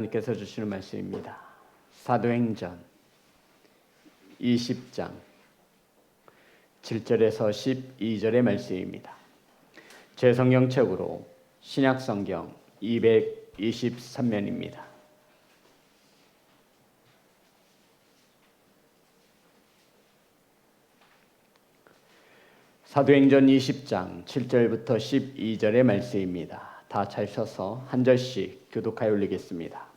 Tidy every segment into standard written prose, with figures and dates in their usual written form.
하나님께서 주시는 말씀입니다. 사도행전 20장 7절에서 12절의 말씀입니다. 제 성경책으로 신약성경 223면입니다. 사도행전 20장 7절부터 12절의 말씀입니다. 다 찾으셔서 한 절씩 교독하여 올리겠습니다.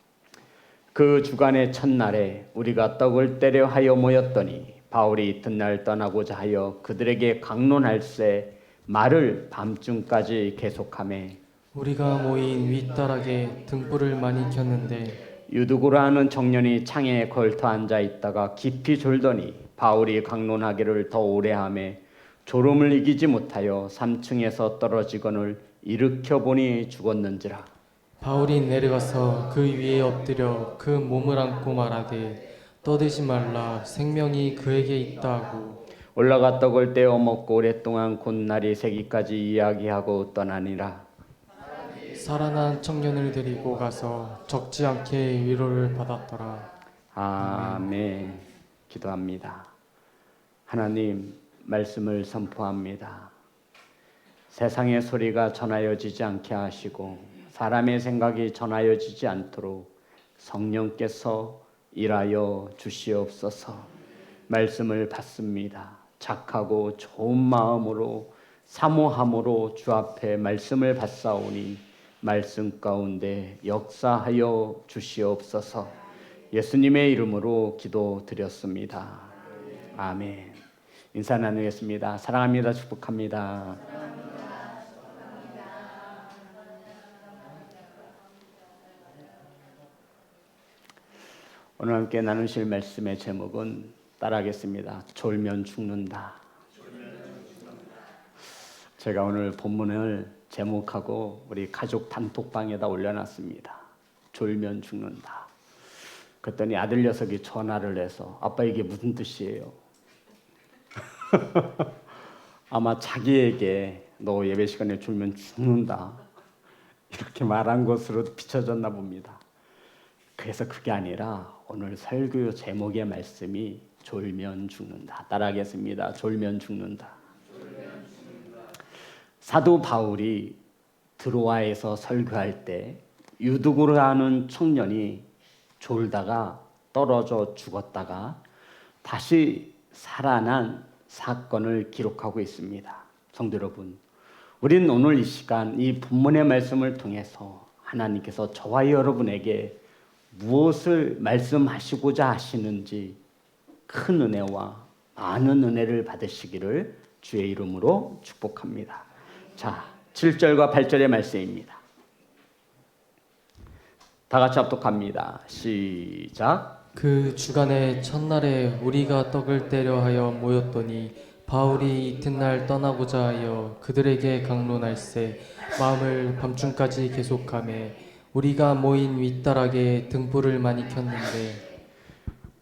그 주간의 첫날에 우리가 떡을 떼려 하여 모였더니 바울이 이튿날 떠나고자 하여 그들에게 강론할세 말을 밤중까지 계속하매 우리가 모인 윗다락에 등불을 많이 켰는데 유두고라 하는 청년이 창에 걸터 앉아 있다가 깊이 졸더니 바울이 강론하기를 더 오래 하매 졸음을 이기지 못하여 3층에서 떨어지거늘 일으켜 보니 죽었는지라. 바울이 내려가서 그 위에 엎드려 그 몸을 안고 말하되 떠들지 말라 생명이 그에게 있다 하고 올라가 떡을 떼어 먹고 오랫동안 곧날이 새기까지 이야기하고 떠나니라. 살아난 청년을 데리고 가서 적지 않게 위로를 받았더라. 아멘. 기도합니다. 하나님 말씀을 선포합니다. 세상의 소리가 전하여지지 않게 하시고 사람의 생각이 전하여지지 않도록 성령께서 일하여 주시옵소서. 말씀을 받습니다. 착하고 좋은 마음으로 사모함으로 주 앞에 말씀을 받사오니 말씀 가운데 역사하여 주시옵소서. 예수님의 이름으로 기도드렸습니다. 아멘. 인사 나누겠습니다. 사랑합니다. 축복합니다. 오늘 함께 나누실 말씀의 제목은 따라하겠습니다. 졸면 죽는다. 제가 오늘 본문을 제목하고 우리 가족 단톡방에다 올려놨습니다. 졸면 죽는다. 그랬더니 아들 녀석이 전화를 해서 아빠 이게 무슨 뜻이에요? 아마 자기에게 너 예배 시간에 졸면 죽는다 이렇게 말한 것으로 비춰졌나 봅니다. 그래서 그게 아니라 오늘 설교 제목의 말씀이 졸면 죽는다. 따라하겠습니다. 졸면 죽는다. 사도 바울이 드로아에서 설교할 때 유두고라는 청년이 졸다가 떨어져 죽었다가 다시 살아난 사건을 기록하고 있습니다. 성도 여러분, 우리는 오늘 이 시간 이 본문의 말씀을 통해서 하나님께서 저와 여러분에게 무엇을 말씀하시고자 하시는지 큰 은혜와 많은 은혜를 받으시기를 주의 이름으로 축복합니다. 자, 7절과 8절의 말씀입니다. 다 같이 합독합니다. 시작. 그 주간의 첫날에 우리가 떡을 떼려 하여 모였더니 바울이 이튿날 떠나고자 하여 그들에게 강론할세 마음을 밤중까지 계속하매 우리가 모인 윗다락에 등불을 많이 켰는데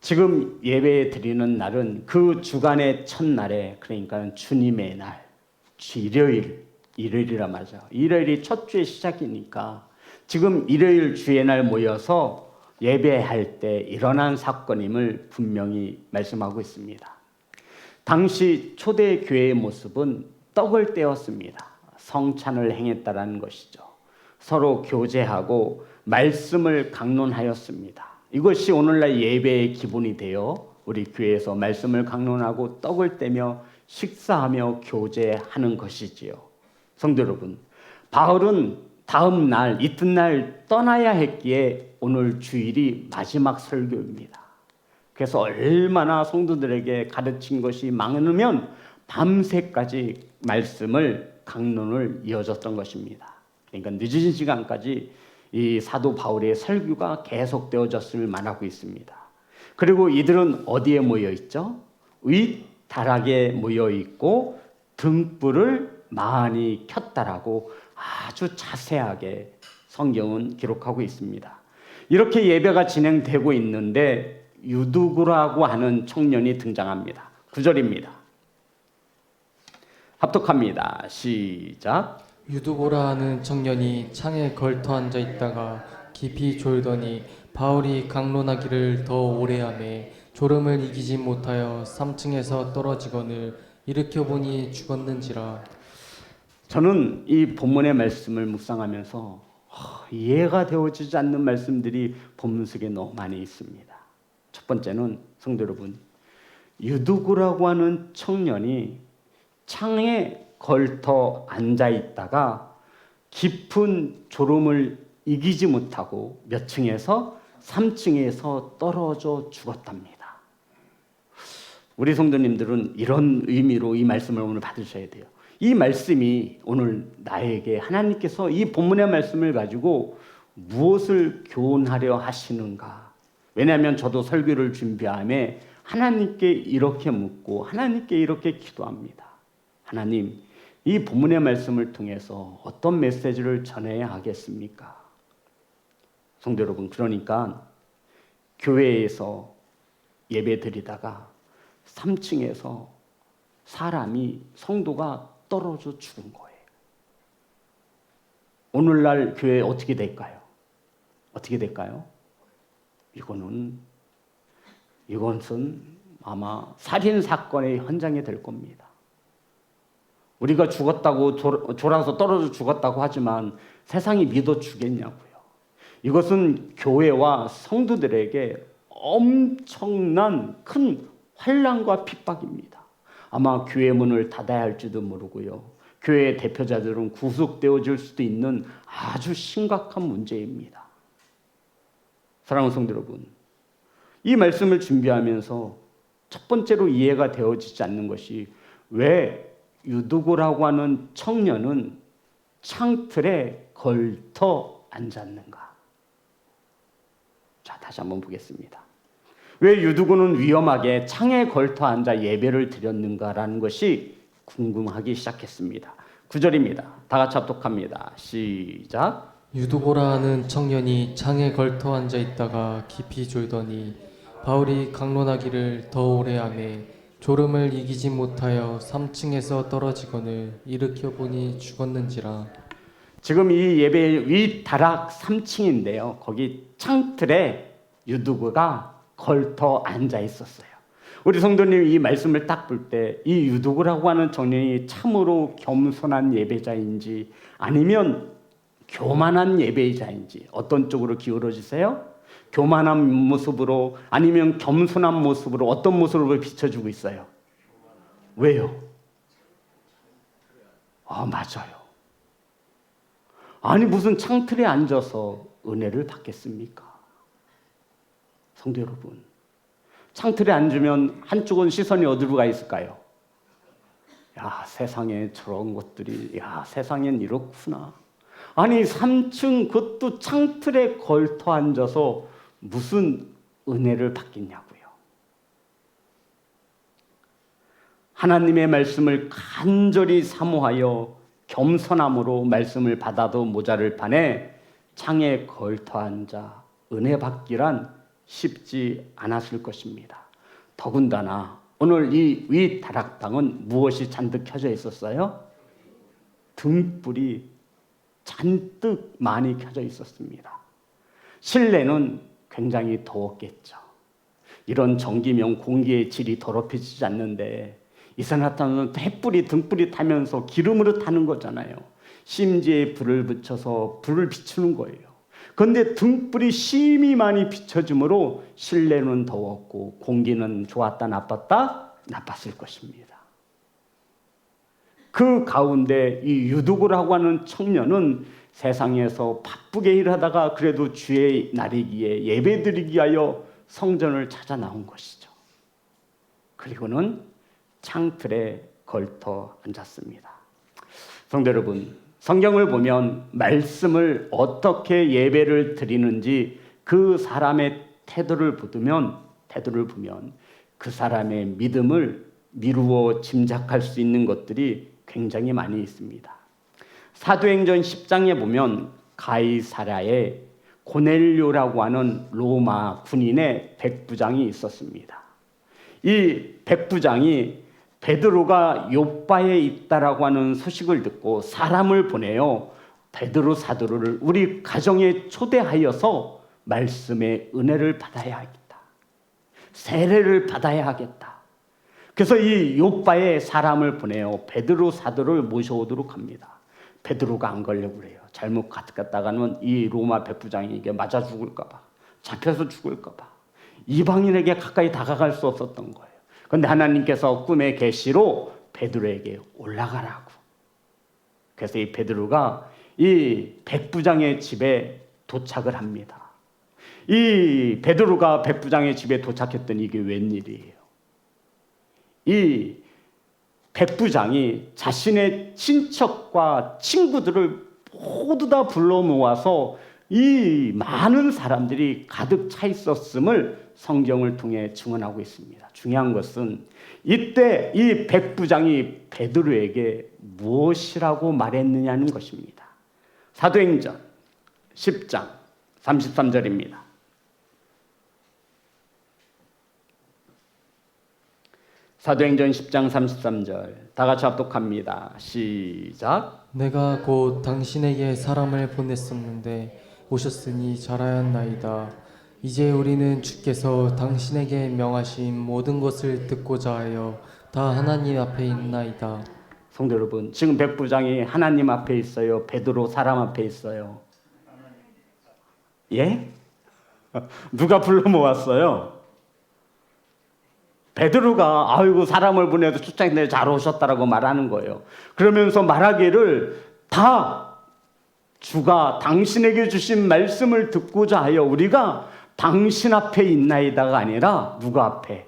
지금 예배 드리는 날은 그 주간의 첫날에 그러니까 주님의 날 일요일이라 맞아. 일요일이 첫 주의 시작이니까 지금 일요일 주의 날 모여서 예배할 때 일어난 사건임을 분명히 말씀하고 있습니다. 당시 초대 교회의 모습은 떡을 떼었습니다. 성찬을 행했다라는 것이죠. 서로 교제하고 말씀을 강론하였습니다. 이것이 오늘날 예배의 기본이 되어 우리 교회에서 말씀을 강론하고 떡을 떼며 식사하며 교제하는 것이지요. 성도 여러분, 바울은 다음 날 이튿날 떠나야 했기에 오늘 주일이 마지막 설교입니다. 그래서 얼마나 성도들에게 가르친 것이 많으면 밤새까지 말씀을 강론을 이어졌던 것입니다. 그러니까 늦은 시간까지 이 사도 바울의 설교가 계속되어졌음을 말하고 있습니다. 그리고 이들은 어디에 모여 있죠? 윗다락에 모여 있고 등불을 많이 켰다라고 아주 자세하게 성경은 기록하고 있습니다. 이렇게 예배가 진행되고 있는데 유두고라고 하는 청년이 등장합니다. 9절입니다. 합독합니다. 시작. 유두고라 하는 청년이 창에 걸터 앉아 있다가 깊이 졸더니 바울이 강론하기를 더 오래 하매 졸음을 이기지 못하여 3층에서 떨어지거늘 일으켜 보니 죽었는지라. 저는 이 본문의 말씀을 묵상하면서 이해가 되어지지 않는 말씀들이 본문 속에 너무 많이 있습니다. 첫 번째는 성도 여러분, 유두구라고 하는 청년이 창에 걸터 앉아 있다가 깊은 졸음을 이기지 못하고 몇 층에서 3층에서 떨어져 죽었답니다. 우리 성도님들은 이런 의미로 이 말씀을 오늘 받으셔야 돼요. 이 말씀이 오늘 나에게 하나님께서 이 본문의 말씀을 가지고 무엇을 교훈하려 하시는가? 왜냐하면 저도 설교를 준비하며 하나님께 이렇게 묻고 하나님께 이렇게 기도합니다. 하나님, 이 본문의 말씀을 통해서 어떤 메시지를 전해야 하겠습니까? 성도 여러분, 그러니까 교회에서 예배 드리다가 3층에서 사람이, 성도가 떨어져 죽은 거예요. 오늘날 교회 어떻게 될까요? 어떻게 될까요? 이것은 아마 살인사건의 현장이 될 겁니다. 우리가 죽었다고 졸아서 떨어져 죽었다고 하지만 세상이 믿어주겠냐고요. 이것은 교회와 성도들에게 엄청난 큰 환난과 핍박입니다. 아마 교회 문을 닫아야 할지도 모르고요. 교회의 대표자들은 구속되어질 수도 있는 아주 심각한 문제입니다. 사랑하는 성도 여러분, 이 말씀을 준비하면서 첫 번째로 이해가 되어지지 않는 것이 왜 유두고라고 하는 청년은 창틀에 걸터 앉았는가? 자, 다시 한번 보겠습니다. 왜 유두고는 위험하게 창에 걸터 앉아 예배를 드렸는가라는 것이 궁금하기 시작했습니다. 9절입니다. 다 같이 합독합니다. 시작. 유두고라 하는 청년이 창에 걸터 앉아 있다가 깊이 졸더니 바울이 강론하기를 더 오래 하매 졸음을 이기지 못하여 3층에서 떨어지거늘 일으켜 보니 죽었는지라. 지금 이 예배 윗다락 3층인데요. 거기 창틀에 유두고가 걸터 앉아 있었어요. 우리 성도님이 이 말씀을 딱 볼 때 이 유두고라고 하는 청년이 참으로 겸손한 예배자인지 아니면 교만한 예배자인지 어떤 쪽으로 기울어지세요? 교만한 모습으로 아니면 겸손한 모습으로 어떤 모습으로 비춰주고 있어요? 왜요? 맞아요. 아니 무슨 창틀에 앉아서 은혜를 받겠습니까? 성도 여러분, 창틀에 앉으면 한쪽은 시선이 어디로 가 있을까요? 야, 세상에 저런 것들이, 야, 세상엔 이렇구나. 아니 3층 그것도 창틀에 걸터 앉아서 무슨 은혜를 받겠냐고요. 하나님의 말씀을 간절히 사모하여 겸손함으로 말씀을 받아도 모자를 판에 창에 걸터 앉아 은혜 받기란 쉽지 않았을 것입니다. 더군다나 오늘 이 윗다락방은 무엇이 잔뜩 켜져 있었어요? 등불이 잔뜩 많이 켜져 있었습니다. 실내는 굉장히 더웠겠죠. 이런 전기면 공기의 질이 더럽혀지지 않는데 이산화탄소는 햇불이 등불이 타면서 기름으로 타는 거잖아요. 심지에 불을 붙여서 불을 비추는 거예요. 그런데 등불이 심히 많이 비춰지므로 실내는 더웠고 공기는 좋았다 나빴다? 나빴을 것입니다. 그 가운데 이 유두고라고 하는 청년은 세상에서 바쁘게 일하다가 그래도 주의 날이기에 예배드리기 위하여 성전을 찾아 나온 것이죠. 그리고는 창틀에 걸터 앉았습니다. 성도 여러분, 성경을 보면 말씀을 어떻게 예배를 드리는지 그 사람의 태도를 보면 그 사람의 믿음을 미루어 짐작할 수 있는 것들이 굉장히 많이 있습니다. 사도행전 10장에 보면 가이사랴에 고넬료라고 하는 로마 군인의 백부장이 있었습니다. 이 백부장이 베드로가 요빠에 있다라고 하는 소식을 듣고 사람을 보내요. 베드로 사도를 우리 가정에 초대하여서 말씀의 은혜를 받아야 하겠다. 세례를 받아야 하겠다. 그래서 이 요빠에 사람을 보내어 베드로 사도를 모셔오도록 합니다. 베드로가 안 걸려고 그래요. 잘못 갔다가는 이 로마 백부장에게 맞아 죽을까 봐, 잡혀서 죽을까 봐, 이방인에게 가까이 다가갈 수 없었던 거예요. 그런데 하나님께서 꿈의 계시로 베드로에게 올라가라고. 그래서 이 베드로가 이 백부장의 집에 도착을 합니다. 이 베드로가 백부장의 집에 도착했더니 이게 웬일이에요? 이 백부장이 자신의 친척과 친구들을 모두 다 불러 모아서 이 많은 사람들이 가득 차 있었음을 성경을 통해 증언하고 있습니다. 중요한 것은 이때 이 백부장이 베드로에게 무엇이라고 말했느냐는 것입니다. 사도행전 10장 33절입니다. 사도행전 10장 33절 다 같이 합독합니다. 시작. 내가 곧 당신에게 사람을 보냈었는데 오셨으니 잘하였나이다. 이제 우리는 주께서 당신에게 명하신 모든 것을 듣고자 하여 다 하나님 앞에 있나이다. 성도 여러분, 지금 백부장이 하나님 앞에 있어요? 베드로 사람 앞에 있어요? 예? 누가 불러 모았어요? 베드로가 아이고 사람을 보내도 출장인데 잘 오셨다라고 말하는 거예요. 그러면서 말하기를 다 주가 당신에게 주신 말씀을 듣고자 하여 우리가 당신 앞에 있나이다가 아니라 누가 앞에?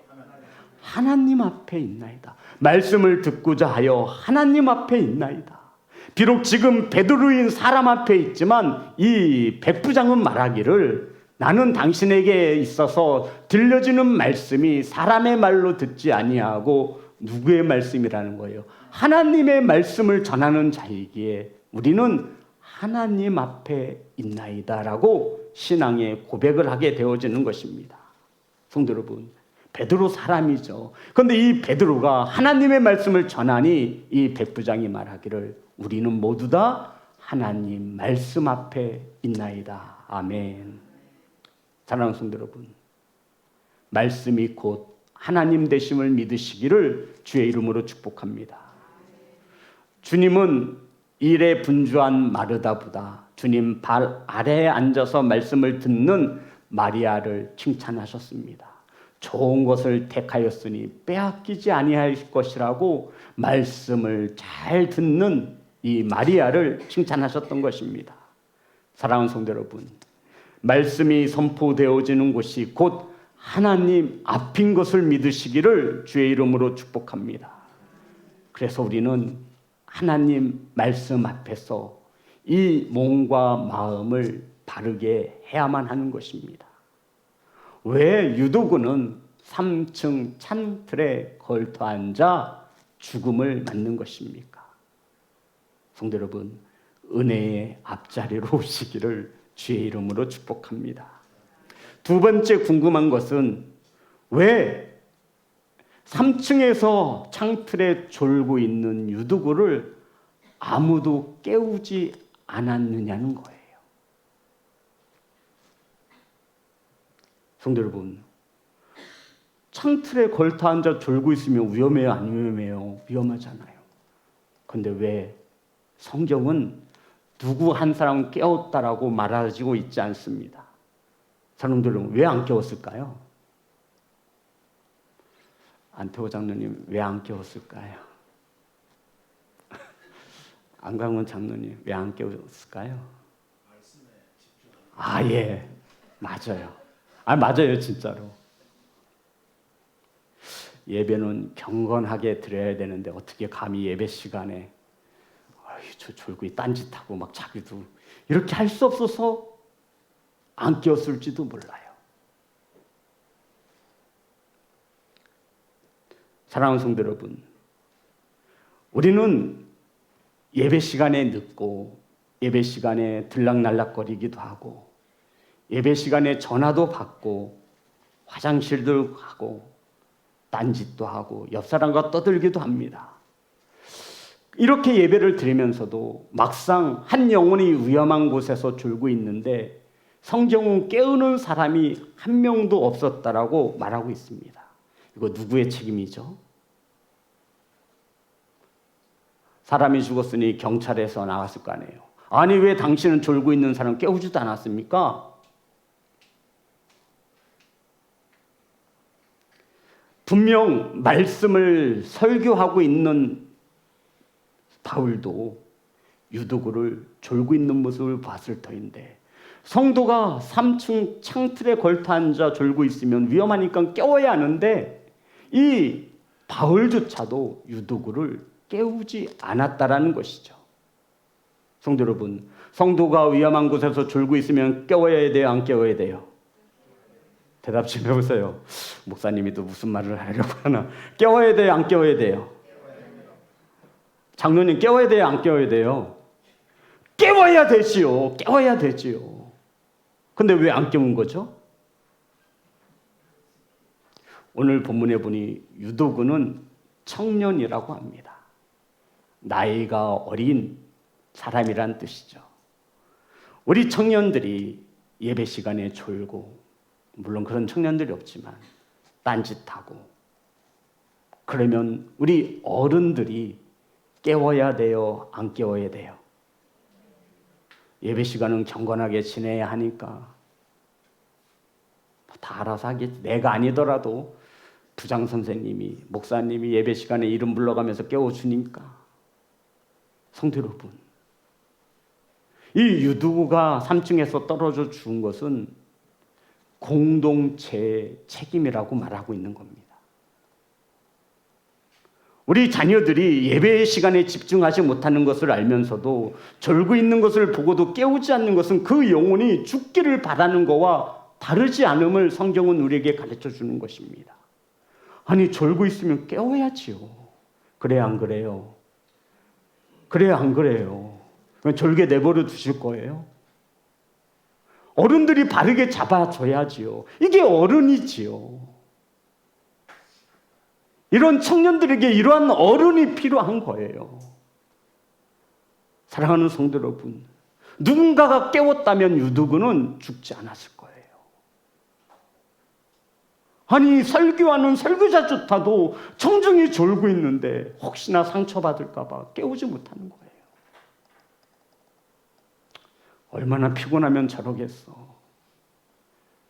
하나님 앞에 있나이다. 말씀을 듣고자 하여 하나님 앞에 있나이다. 비록 지금 베드로인 사람 앞에 있지만 이 백부장은 말하기를 나는 당신에게 있어서 들려지는 말씀이 사람의 말로 듣지 아니하고 누구의 말씀이라는 거예요? 하나님의 말씀을 전하는 자이기에 우리는 하나님 앞에 있나이다라고 신앙의 고백을 하게 되어지는 것입니다. 성도 여러분, 베드로 사람이죠. 그런데 이 베드로가 하나님의 말씀을 전하니 이 백부장이 말하기를 우리는 모두 다 하나님 말씀 앞에 있나이다. 아멘. 사랑하는 성도 여러분, 말씀이 곧 하나님 되심을 믿으시기를 주의 이름으로 축복합니다. 주님은 일에 분주한 마르다보다 주님 발 아래에 앉아서 말씀을 듣는 마리아를 칭찬하셨습니다. 좋은 것을 택하였으니 빼앗기지 아니할 것이라고 말씀을 잘 듣는 이 마리아를 칭찬하셨던 것입니다. 사랑하는 성도 여러분, 말씀이 선포되어지는 곳이 곧 하나님 앞인 것을 믿으시기를 주의 이름으로 축복합니다. 그래서 우리는 하나님 말씀 앞에서 이 몸과 마음을 바르게 해야만 하는 것입니다. 왜 유도군은 3층 찬틀에 걸터 앉아 죽음을 맞는 것입니까? 성도 여러분, 은혜의 앞자리로 오시기를 주의 이름으로 축복합니다. 두 번째 궁금한 것은 왜 3층에서 창틀에 졸고 있는 유두구를 아무도 깨우지 않았느냐는 거예요. 성도 여러분, 창틀에 걸터 앉아 졸고 있으면 위험해요? 안 위험해요? 위험하잖아요. 그런데 왜 성경은 누구 한 사람 깨웠다라고 말하지고 있지 않습니다. 사람들은 왜 안 깨웠을까요? 안태호 장로님 왜 안 깨웠을까요? 안강원 장로님 왜 안 깨웠을까요? 아, 예, 맞아요. 맞아요, 진짜로. 예배는 경건하게 드려야 되는데 어떻게 감히 예배 시간에 저 졸고 딴짓하고 막 자기도 이렇게 할 수 없어서 안 깨웠을지도 몰라요. 사랑하는 성도 여러분, 우리는 예배 시간에 늦고 예배 시간에 들락날락거리기도 하고 예배 시간에 전화도 받고 화장실도 가고 딴짓도 하고 옆 사람과 떠들기도 합니다. 이렇게 예배를 드리면서도 막상 한 영혼이 위험한 곳에서 졸고 있는데 성경은 깨우는 사람이 한 명도 없었다라고 말하고 있습니다. 이거 누구의 책임이죠? 사람이 죽었으니 경찰에서 나왔을 거 아니에요. 아니 왜 당신은 졸고 있는 사람 깨우지도 않았습니까? 분명 말씀을 설교하고 있는 바울도 유두구를 졸고 있는 모습을 봤을 터인데 성도가 3층 창틀에 걸터 앉아 졸고 있으면 위험하니까 깨워야 하는데 이 바울조차도 유두구를 깨우지 않았다라는 것이죠. 성도 여러분, 성도가 위험한 곳에서 졸고 있으면 깨워야 돼요? 안 깨워야 돼요? 대답 좀 해보세요. 목사님이 또 무슨 말을 하려고 하나. 깨워야 돼요? 안 깨워야 돼요? 장로님 깨워야 돼요? 안 깨워야 돼요? 깨워야 되지요. 깨워야 되지요. 근데 왜 안 깨운 거죠? 오늘 본문에 보니 유도구는 청년이라고 합니다. 나이가 어린 사람이란 뜻이죠. 우리 청년들이 예배 시간에 졸고, 물론 그런 청년들이 없지만 딴짓하고, 그러면 우리 어른들이 깨워야 돼요? 안 깨워야 돼요? 예배 시간은 경건하게 지내야 하니까 다 알아서 하겠지. 내가 아니더라도 부장 선생님이, 목사님이 예배 시간에 이름 불러가면서 깨워주니까. 성도 여러분, 이 유두구가 3층에서 떨어져 죽은 것은 공동체의 책임이라고 말하고 있는 겁니다. 우리 자녀들이 예배 시간에 집중하지 못하는 것을 알면서도 졸고 있는 것을 보고도 깨우지 않는 것은 그 영혼이 죽기를 바라는 것과 다르지 않음을 성경은 우리에게 가르쳐 주는 것입니다. 아니 졸고 있으면 깨워야지요. 그래야 안 그래요? 그래야 안 그래요? 졸게 내버려 두실 거예요? 어른들이 바르게 잡아줘야지요. 이게 어른이지요. 이런 청년들에게 이러한 어른이 필요한 거예요. 사랑하는 성도 여러분, 누군가가 깨웠다면 유두구는 죽지 않았을 거예요. 아니 설교하는 설교자조차도 청중이 졸고 있는데 혹시나 상처받을까 봐 깨우지 못하는 거예요. 얼마나 피곤하면 저러겠어.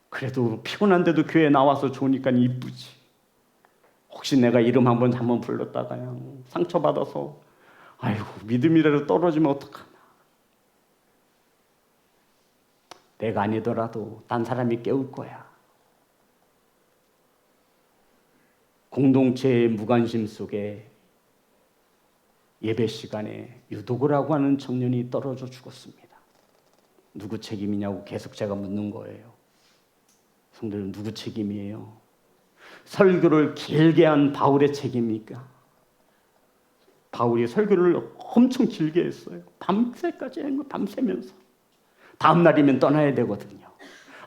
그래도 피곤한데도 교회 나와서 좋으니까 이쁘지. 혹시 내가 이름 한번 불렀다가 상처받아서 아이고 믿음이라도 떨어지면 어떡하나. 내가 아니더라도 딴 사람이 깨울 거야. 공동체의 무관심 속에 예배 시간에 유도구라고 하는 청년이 떨어져 죽었습니다. 누구 책임이냐고 계속 제가 묻는 거예요. 성도들 누구 책임이에요? 설교를 길게 한 바울의 책임입니까? 바울이 설교를 엄청 길게 했어요. 밤새까지 한 거, 밤새면서. 다음 날이면 떠나야 되거든요.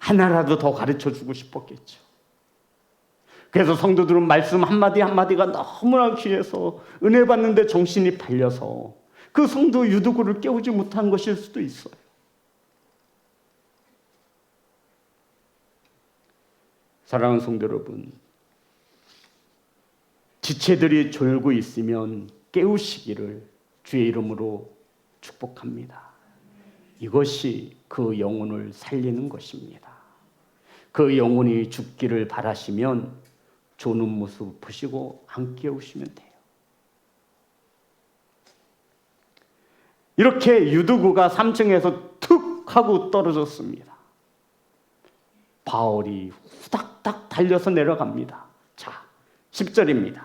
하나라도 더 가르쳐 주고 싶었겠죠. 그래서 성도들은 말씀 한마디 한마디가 너무나 귀해서 은혜 받는데 정신이 팔려서 그 성도 유두구를 깨우지 못한 것일 수도 있어요. 사랑하는 성도 여러분, 지체들이 졸고 있으면 깨우시기를 주의 이름으로 축복합니다. 이것이 그 영혼을 살리는 것입니다. 그 영혼이 죽기를 바라시면 조는 모습 보시고 안 깨우시면 돼요. 이렇게 유두구가 3층에서 툭 하고 떨어졌습니다. 바울이 후닥닥 달려서 내려갑니다. 자, 10절입니다.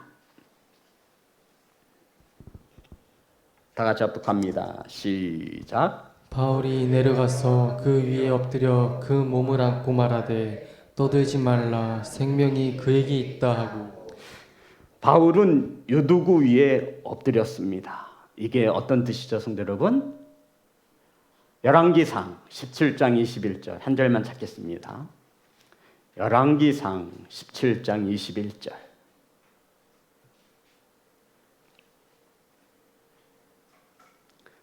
다 같이 합독합니다. 시작. 바울이 내려가서 그 위에 엎드려 그 몸을 안고 말하되 떠들지 말라 생명이 그에게 있다 하고. 바울은 유두구 위에 엎드렸습니다. 이게 어떤 뜻이죠, 성도 여러분? 열왕기상 17장 21절 한 절만 찾겠습니다. 열왕기상 17장 21절.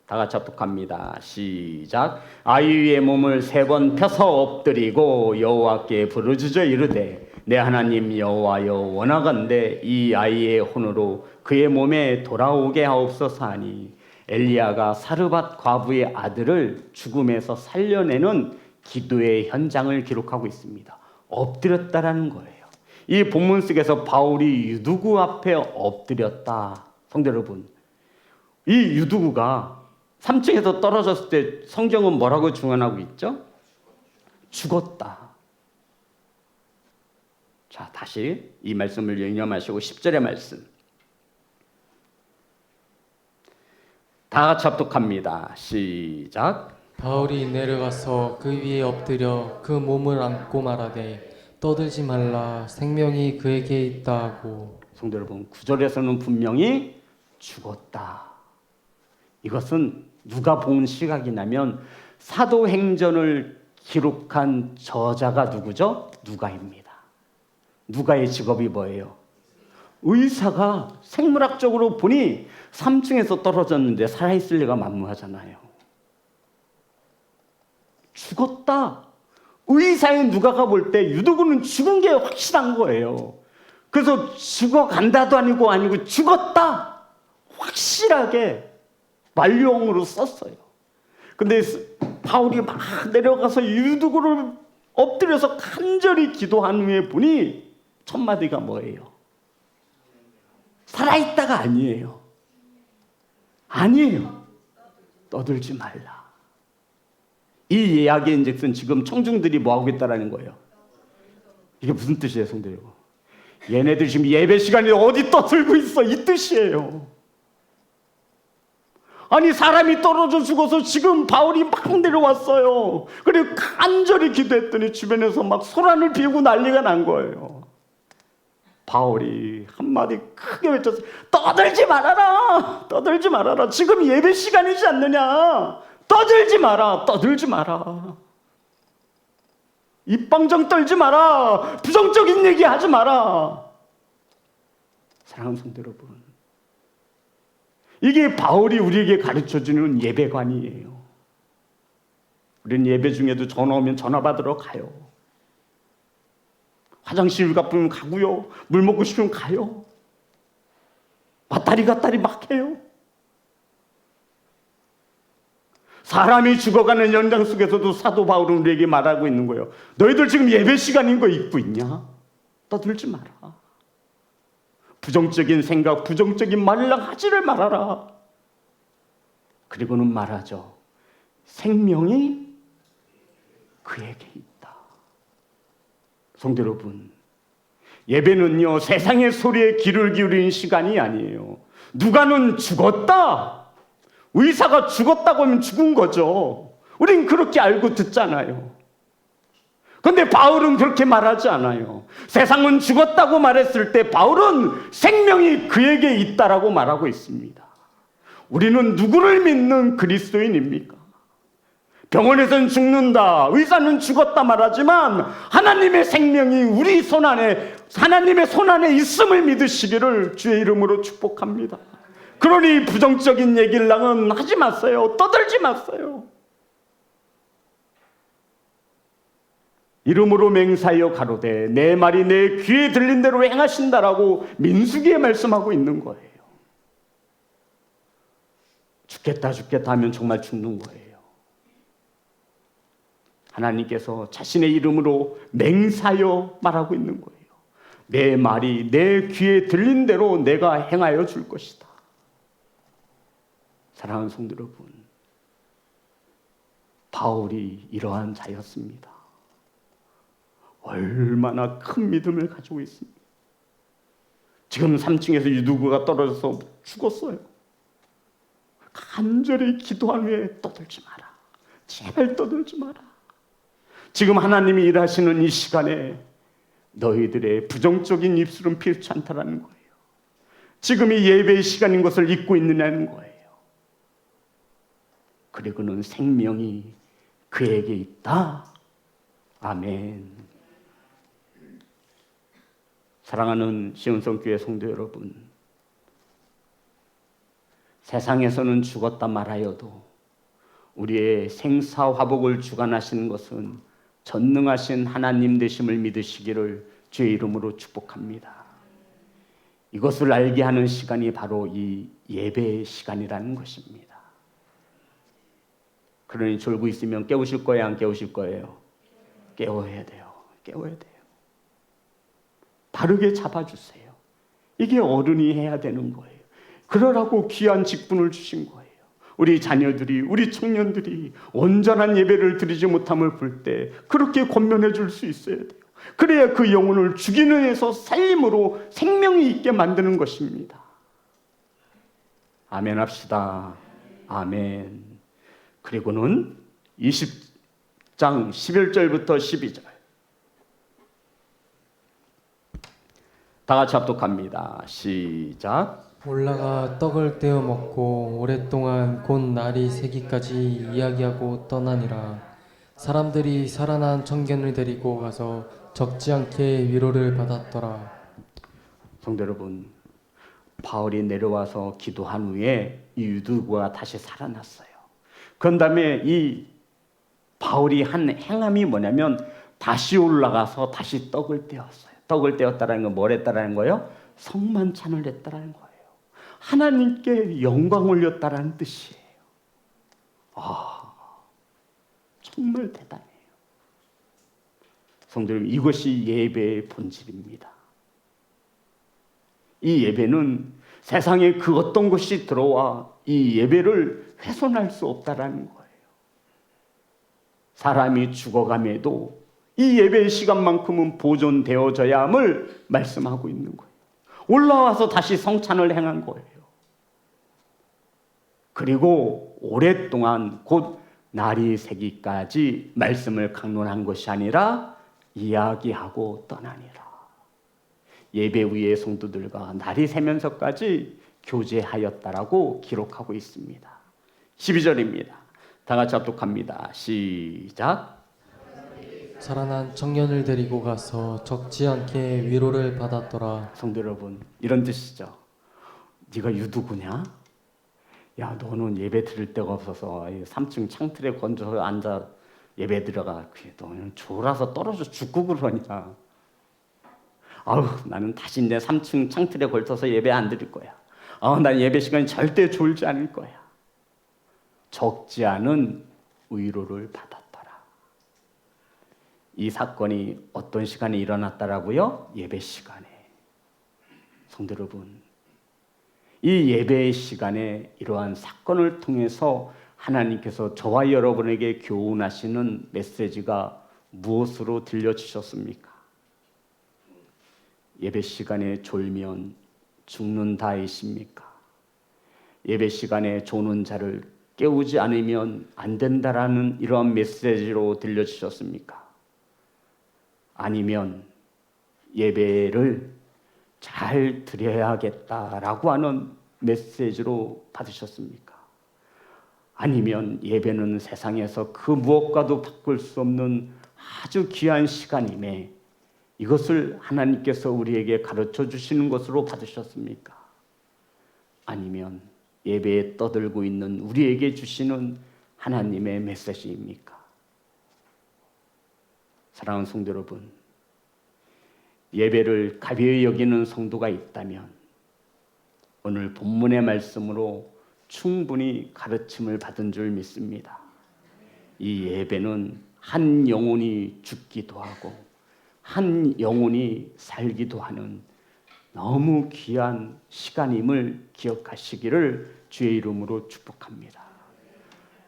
다 같이 합독합니다. 시작. 아이 위의 몸을 3번 펴서 엎드리고 여호와께 부르짖어 이르되 내 하나님 여호와여 원하건대 이 아이의 혼으로 그의 몸에 돌아오게 하옵소서 하니 엘리야가 사르밧 과부의 아들을 죽음에서 살려내는 기도의 현장을 기록하고 있습니다. 엎드렸다라는 거예요. 이 본문 속에서 바울이 유두구 앞에 엎드렸다. 성도 여러분, 이 유두구가 3층에서 떨어졌을 때 성경은 뭐라고 중언하고 있죠? 죽었다. 자, 다시 이 말씀을 유념하시고 10절의 말씀 다 같이 합독합니다. 시작. 바울이 내려가서 그 위에 엎드려 그 몸을 안고 말하되 떠들지 말라 생명이 그에게 있다 하고. 성도 여러분, 9절에서는 분명히 죽었다. 이것은 누가 본 시각이냐면 사도행전을 기록한 저자가 누구죠? 누가입니다. 누가의 직업이 뭐예요? 의사가 생물학적으로 보니 3층에서 떨어졌는데 살아있을 리가 만무하잖아요. 죽었다. 의사인 누가가 볼 때 유두구는 죽은 게 확실한 거예요. 그래서 죽어간다도 아니고 죽었다. 확실하게 만료형으로 썼어요. 근데 바울이 막 내려가서 유두구를 엎드려서 간절히 기도한 후에 보니 첫 마디가 뭐예요? 살아있다가 아니에요. 아니에요. 떠들지 말라. 이 이야기인즉슨 지금 청중들이 뭐 하고 있다라는 거예요. 이게 무슨 뜻이에요, 성도 여러분? 얘네들 지금 예배 시간에 어디 떠들고 있어, 이 뜻이에요. 아니, 사람이 떨어져 죽어서 지금 바울이 막 내려왔어요. 그리고 간절히 기도했더니 주변에서 막 소란을 피우고 난리가 난 거예요. 바울이 한마디 크게 외쳤어요. 떠들지 말아라. 떠들지 말아라. 지금 예배 시간이지 않느냐. 떠들지 마라. 떠들지 마라. 입방정 떨지 마라. 부정적인 얘기 하지 마라. 사랑하는 성도 여러분, 이게 바울이 우리에게 가르쳐주는 예배관이에요. 우리는 예배 중에도 전화 오면 전화 받으러 가요. 화장실 가쁘면 가고요. 물 먹고 싶으면 가요. 왔다리 갔다리 막 해요. 사람이 죽어가는 연장 속에서도 사도 바울은 우리에게 말하고 있는 거예요. 너희들 지금 예배 시간인 거 잊고 있냐? 떠들지 마라. 부정적인 생각, 부정적인 말이랑 하지를 말아라. 그리고는 말하죠. 생명이 그에게 있다. 성도 여러분, 예배는요, 세상의 소리에 귀를 기울이는 시간이 아니에요. 누가는 죽었다. 의사가 죽었다고 하면 죽은 거죠. 우린 그렇게 알고 듣잖아요. 그런데 바울은 그렇게 말하지 않아요. 세상은 죽었다고 말했을 때 바울은 생명이 그에게 있다라고 말하고 있습니다. 우리는 누구를 믿는 그리스도인입니까? 병원에서는 죽는다, 의사는 죽었다 말하지만 하나님의 생명이 우리 손 안에, 하나님의 손 안에 있음을 믿으시기를 주의 이름으로 축복합니다. 그러니 부정적인 얘기랑은 하지 마세요. 떠들지 마세요. 이름으로 맹사하여 가로되 내 말이 내 귀에 들린 대로 행하신다라고 민수기에 말씀하고 있는 거예요. 죽겠다 하면 정말 죽는 거예요. 하나님께서 자신의 이름으로 맹사하여 말하고 있는 거예요. 내 말이 내 귀에 들린 대로 내가 행하여 줄 것이다. 사랑하는 성도 여러분, 바울이 이러한 자였습니다. 얼마나 큰 믿음을 가지고 있습니다. 지금 3층에서 유두구가 떨어져서 죽었어요. 간절히 기도한 후에 떠들지 마라. 제발 떠들지 마라. 지금 하나님이 일하시는 이 시간에 너희들의 부정적인 입술은 필요치 않다라는 거예요. 지금이 예배의 시간인 것을 잊고 있느냐는 거예요. 그리고는 생명이 그에게 있다. 아멘. 사랑하는 시온성교회 성도 여러분, 세상에서는 죽었다 말하여도 우리의 생사화복을 주관하시는 것은 전능하신 하나님 되심을 믿으시기를 주의 이름으로 축복합니다. 이것을 알게 하는 시간이 바로 이 예배의 시간이라는 것입니다. 그러니 졸고 있으면 깨우실 거예요, 안 깨우실 거예요? 깨워야 돼요. 깨워야 돼요. 바르게 잡아주세요. 이게 어른이 해야 되는 거예요. 그러라고 귀한 직분을 주신 거예요. 우리 자녀들이, 우리 청년들이 온전한 예배를 드리지 못함을 볼 때 그렇게 권면해 줄 수 있어야 돼요. 그래야 그 영혼을 죽이는 에서 살림으로 생명이 있게 만드는 것입니다. 아멘 합시다. 아멘. 그리고는 20장 11절부터 12절 다 같이 합독합니다. 시작. 올라가 떡을 떼어 먹고 오랫동안 곧 날이 새기까지 이야기하고 떠나니라. 사람들이 살아난 청년을 데리고 가서 적지 않게 위로를 받았더라. 성도 여러분, 바울이 내려와서 기도한 후에 이 유두가 다시 살아났어요. 그런 다음에 이 바울이 한 행함이 뭐냐면 다시 올라가서 다시 떡을 떼었어요. 떡을 떼었다는 건 뭘 했다라는 거예요? 성만찬을 했다라는 거예요. 하나님께 영광 올렸다라는 뜻이에요. 정말 대단해요. 성도 여러분, 이것이 예배의 본질입니다. 이 예배는 세상에 그 어떤 것이 들어와 이 예배를 훼손할 수 없다라는 거예요. 사람이 죽어감에도 이 예배의 시간만큼은 보존되어져야 함을 말씀하고 있는 거예요. 올라와서 다시 성찬을 행한 거예요. 그리고 오랫동안 곧 날이 새기까지 말씀을 강론한 것이 아니라 이야기하고 떠나니라. 예배 후에 성도들과 날이 새면서까지 교제하였다라고 기록하고 있습니다. 12절입니다. 다 같이 합독합니다. 시작. 살아난 청년을 데리고 가서 적지 않게 위로를 받았더라. 성도 여러분, 이런 뜻이죠. 네가 유두구냐? 야, 너는 예배 드릴 데가 없어서 3층 창틀에 건져서 앉아 예배 들어가. 너는 졸아서 떨어져 죽고 그러냐? 아우, 나는 다시 내 3층 창틀에 걸쳐서 예배 안 드릴 거야. 난 예배 시간에 절대 졸지 않을 거야. 적지 않은 위로를 받았더라. 이 사건이 어떤 시간에 일어났다라고요? 예배 시간에. 성도 여러분, 이 예배의 시간에 이러한 사건을 통해서 하나님께서 저와 여러분에게 교훈하시는 메시지가 무엇으로 들려주셨습니까? 예배 시간에 졸면 죽는다이십니까? 예배 시간에 조는 자를 깨우지 않으면 안 된다라는 이러한 메시지로 들려주셨습니까? 아니면 예배를 잘 드려야겠다라고 하는 메시지로 받으셨습니까? 아니면 예배는 세상에서 그 무엇과도 바꿀 수 없는 아주 귀한 시간임에 이것을 하나님께서 우리에게 가르쳐 주시는 것으로 받으셨습니까? 아니면 예배에 떠들고 있는 우리에게 주시는 하나님의 메시지입니까? 사랑하는 성도 여러분, 예배를 가벼이 여기는 성도가 있다면 오늘 본문의 말씀으로 충분히 가르침을 받은 줄 믿습니다. 이 예배는 한 영혼이 죽기도 하고 한 영혼이 살기도 하는 너무 귀한 시간임을 기억하시기를 주의 이름으로 축복합니다.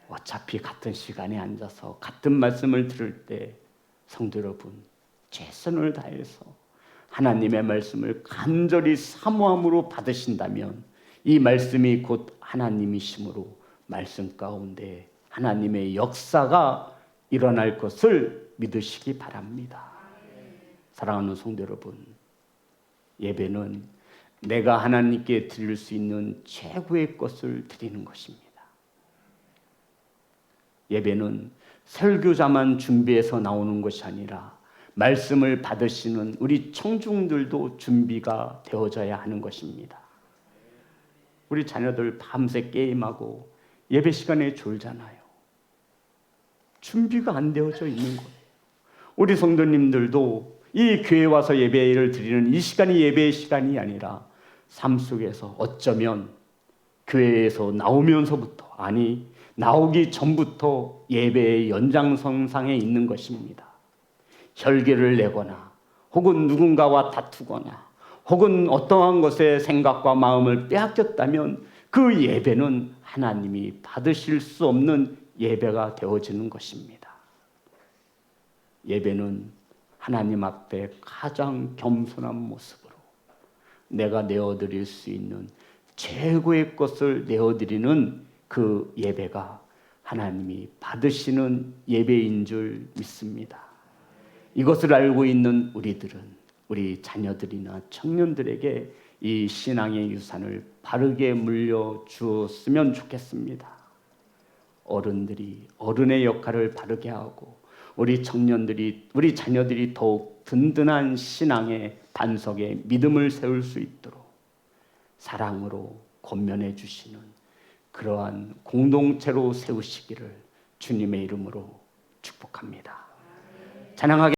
어차피 같은 시간에 앉아서 같은 말씀을 들을 때 성도 여러분, 최선을 다해서 하나님의 말씀을 간절히 사모함으로 받으신다면 이 말씀이 곧 하나님이심으로 말씀 가운데 하나님의 역사가 일어날 것을 믿으시기 바랍니다. 사랑하는 성도 여러분, 예배는 내가 하나님께 드릴 수 있는 최고의 것을 드리는 것입니다. 예배는 설교자만 준비해서 나오는 것이 아니라 말씀을 받으시는 우리 청중들도 준비가 되어져야 하는 것입니다. 우리 자녀들 밤새 게임하고 예배 시간에 졸잖아요. 준비가 안 되어져 있는 거예요. 우리 성도님들도 이 교회에 와서 예배를 드리는 이 시간이 예배의 시간이 아니라 삶 속에서 어쩌면 교회에서 나오면서부터, 아니 나오기 전부터 예배의 연장선상에 있는 것입니다. 혈기를 내거나 혹은 누군가와 다투거나 혹은 어떠한 것에 생각과 마음을 빼앗겼다면 그 예배는 하나님이 받으실 수 없는 예배가 되어지는 것입니다. 예배는 하나님 앞에 가장 겸손한 모습으로 내가 내어드릴 수 있는 최고의 것을 내어드리는 그 예배가 하나님이 받으시는 예배인 줄 믿습니다. 이것을 알고 있는 우리들은 우리 자녀들이나 청년들에게 이 신앙의 유산을 바르게 물려주었으면 좋겠습니다. 어른들이 어른의 역할을 바르게 하고 우리 청년들이, 우리 자녀들이 더욱 든든한 신앙의 반석에 믿음을 세울 수 있도록 사랑으로 권면해 주시는 그러한 공동체로 세우시기를 주님의 이름으로 축복합니다. 찬양하게